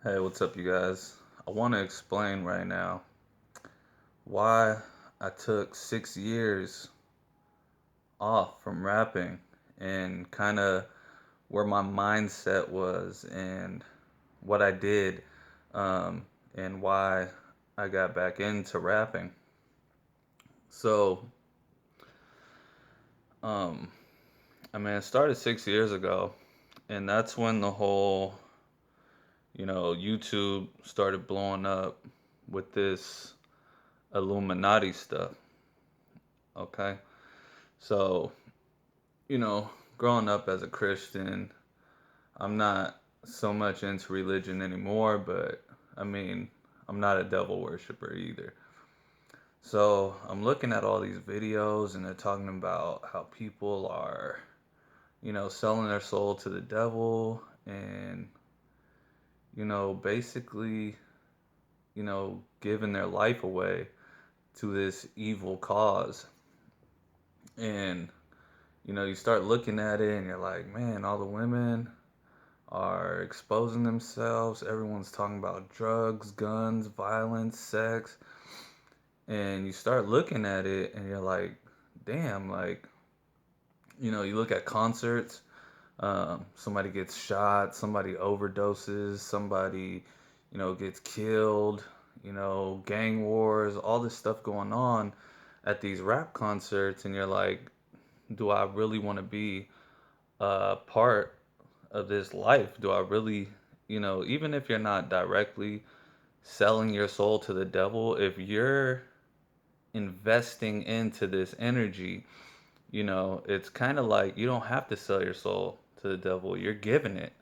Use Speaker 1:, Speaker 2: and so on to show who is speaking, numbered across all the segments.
Speaker 1: Hey, what's up, you guys? I want to explain right now why I took 6 years off from rapping and kind of where my mindset was and what I did um, and why I got back into rapping. So, um, it started 6 years ago, and that's when the whole, YouTube started blowing up with this Illuminati stuff. Okay. So, you know, growing up as a Christian, I'm not so much into religion anymore, but I mean, I'm not a devil worshiper either. So I'm looking at all these videos and they're talking about how people are, selling their soul to the devil and, basically, giving their life away to this evil cause. And, you start looking at it and you're like, man, all the women are exposing themselves. Everyone's talking about drugs, guns, violence, sex. And you start looking at it and you're like, damn, like, you look at concerts, somebody gets shot, somebody overdoses, somebody, gets killed, gang wars, all this stuff going on at these rap concerts. And you're like, do I really want to be a part of this life? Do I really, even if you're not directly selling your soul to the devil, if you're investing into this energy, it's kind of like you don't have to sell your soul to the devil. You're giving it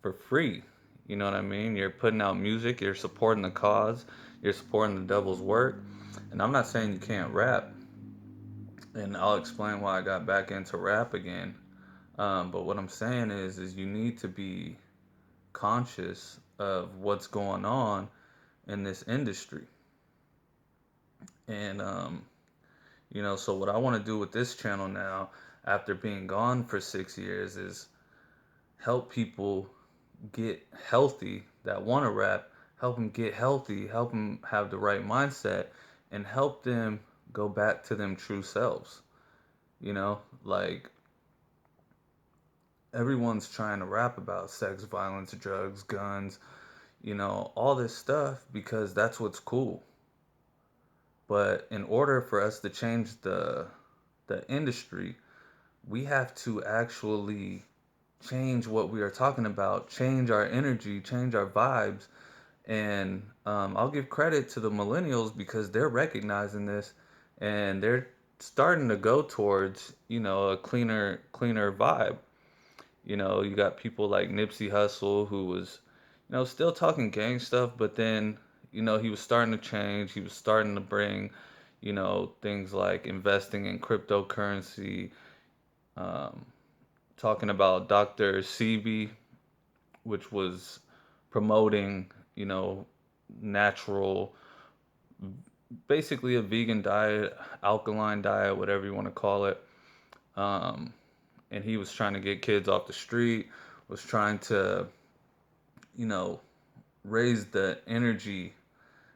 Speaker 1: for free. You know what I mean? You're putting out music, you're supporting the cause, you're supporting the devil's work. And I'm not saying you can't rap, and I'll explain why I got back into rap again. But what I'm saying is you need to be conscious of what's going on in this industry. And so what I want to do with this channel now, after being gone for 6 years, is help people get healthy that want to rap, help them get healthy, help them have the right mindset, and help them go back to them true selves. Like everyone's trying to rap about sex, violence, drugs, guns, all this stuff because that's what's cool. But in order for us to change the industry, we have to actually change what we are talking about, change our energy, change our vibes. And I'll give credit to the millennials because they're recognizing this and they're starting to go towards, a cleaner vibe. You got people like Nipsey Hussle who was, still talking gang stuff, but then, he was starting to change. He was starting to bring, things like investing in cryptocurrency, um, talking about Dr. Sebi, which was promoting, natural, basically a vegan diet, alkaline diet, whatever you want to call it. Um, and he was trying to get kids off the street, was trying to, you know, raise the energy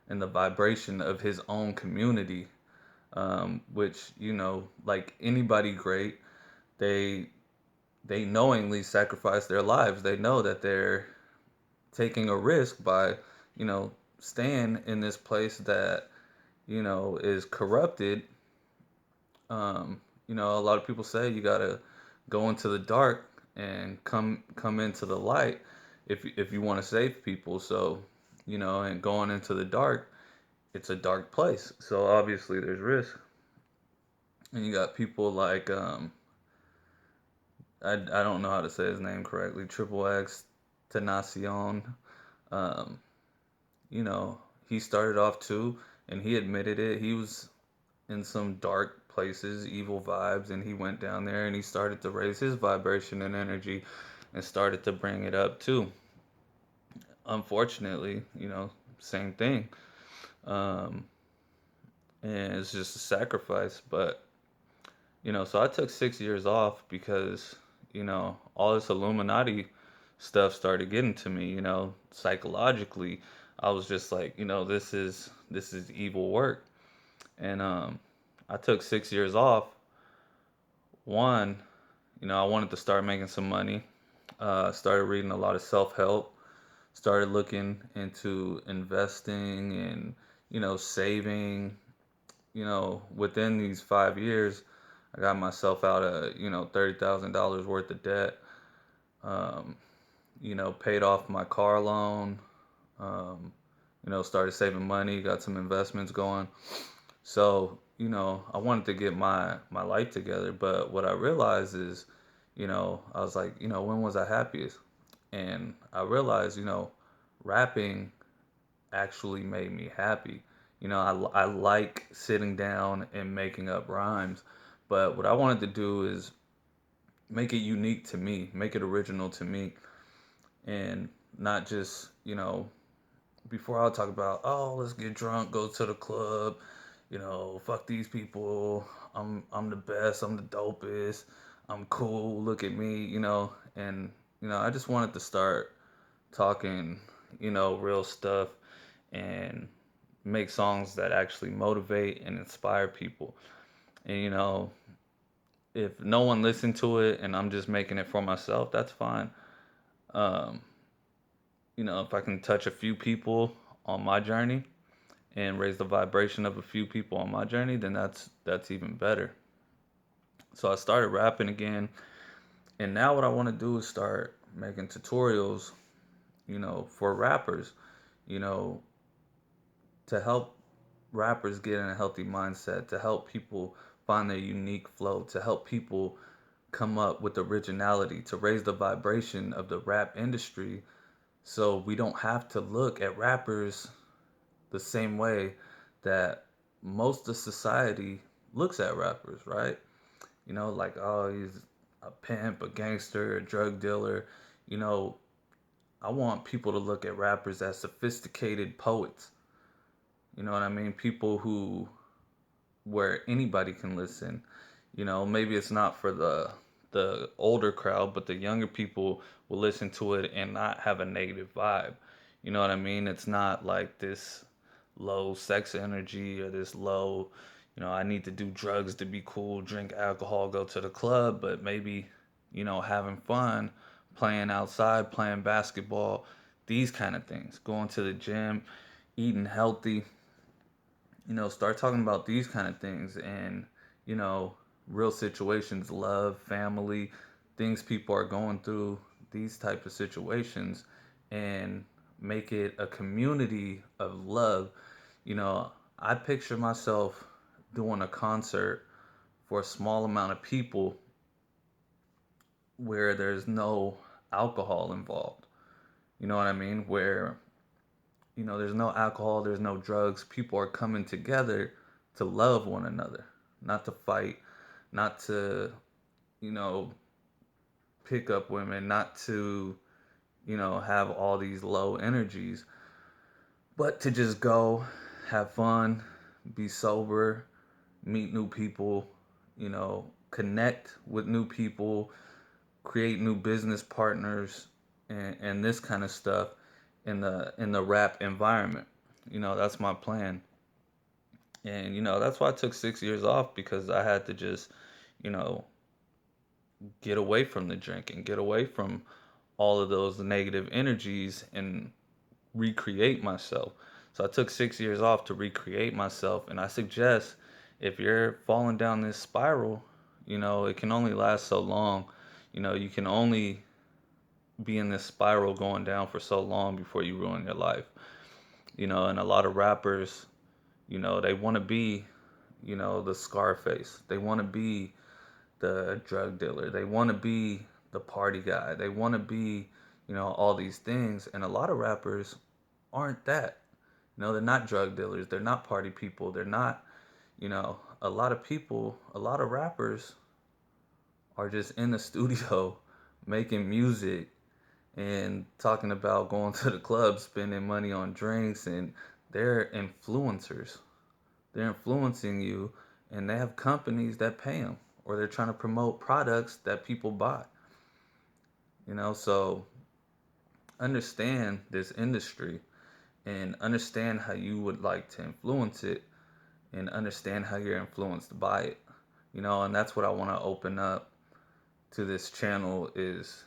Speaker 1: and the vibration of his own community, which, like anybody great, they they knowingly sacrifice their lives. They know that they're taking a risk by, staying in this place that, is corrupted. A lot of people say you gotta go into the dark and come into the light if you want to save people. So, and going into the dark, it's a dark place. So obviously there's risk. And you got people like I don't know how to say his name correctly, Triple X Tenacion. Um, you know, he started off too, and he admitted it. He was in some dark places, evil vibes, and he went down there and he started to raise his vibration and energy and started to bring it up too. Unfortunately, same thing. Um, and it's just a sacrifice. But, so I took 6 years off because, all this Illuminati stuff started getting to me, psychologically. I was just like, this is evil work. And I took 6 years off. One, I wanted to start making some money. Started reading a lot of self-help, started looking into investing and, saving. Within these 5 years, I got myself out of, $30,000 worth of debt. Um, paid off my car loan. Um, started saving money, got some investments going. So, I wanted to get my life together, but what I realized is, I was like, when was I happiest? And I realized, rapping actually made me happy. I like sitting down and making up rhymes, but what I wanted to do is make it unique to me, make it original to me, and not just, before I'll talk about, oh, let's get drunk, go to the club, fuck these people, I'm the best, I'm the dopest, I'm cool, look at me, and I just wanted to start talking, real stuff and make songs that actually motivate and inspire people. And if no one listened to it and I'm just making it for myself, that's fine. Um, if I can touch a few people on my journey and raise the vibration of a few people on my journey, then that's even better. So I started rapping again, and now what I want to do is start making tutorials, for rappers, you know, to help rappers get in a healthy mindset, to help people find their unique flow, to help people come up with originality, to raise the vibration of the rap industry so we don't have to look at rappers the same way that most of society looks at rappers, right? Like, oh, he's a pimp, a gangster, a drug dealer. You know, I want people to look at rappers as sophisticated poets. You know what I mean? People who where anybody can listen. Maybe it's not for the older crowd, but the younger people will listen to it and not have a negative vibe. You know what I mean? It's not like this low sex energy or this low, I need to do drugs to be cool, drink alcohol, go to the club, but maybe, having fun, playing outside, playing basketball, these kind of things, going to the gym, eating healthy, start talking about these kind of things and, you know, real situations, love, family, things people are going through, these type of situations, and make it a community of love. I picture myself doing a concert for a small amount of people where there's no alcohol involved. You know what I mean? Where there's no alcohol, there's no drugs. People are coming together to love one another, not to fight, not to, you know, pick up women, not to, have all these low energies, but to just go, have fun, be sober, meet new people, connect with new people, create new business partners, and this kind of stuff in the rap environment. That's my plan. And that's why I took 6 years off, because I had to just, you know, get away from the drinking, get away from all of those negative energies and recreate myself. So I took 6 years off to recreate myself. And I suggest, if you're falling down this spiral, it can only last so long. You can only be in this spiral going down for so long before you ruin your life. And a lot of rappers, they want to be, the Scarface. They want to be the drug dealer. They want to be the party guy. They want to be, all these things. And a lot of rappers aren't that. They're not drug dealers. They're not party people. They're not, a lot of people, a lot of rappers are just in the studio making music and talking about going to the club, spending money on drinks, and they're influencers. They're influencing you, and they have companies that pay them, or they're trying to promote products that people buy. So understand this industry and understand how you would like to influence it and understand how you're influenced by it. And that's what I want to open up to this channel is,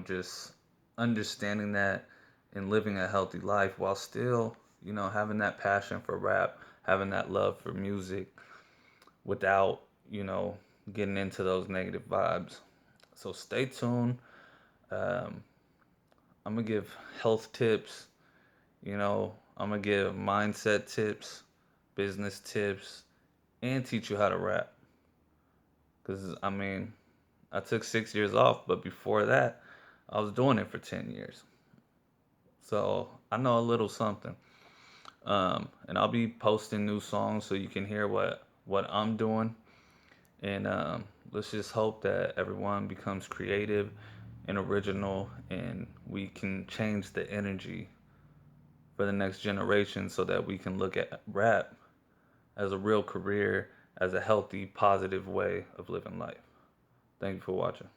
Speaker 1: just understanding that and living a healthy life while still, having that passion for rap, having that love for music without, you know, getting into those negative vibes. So stay tuned. Um, I'm gonna give health tips, I'm gonna give mindset tips, business tips, and teach you how to rap. Because, I mean, I took 6 years off, but before that, I was doing it for 10 years. So I know a little something. And I'll be posting new songs so you can hear what I'm doing. And let's just hope that everyone becomes creative and original and we can change the energy for the next generation so that we can look at rap as a real career, as a healthy, positive way of living life. Thank you for watching.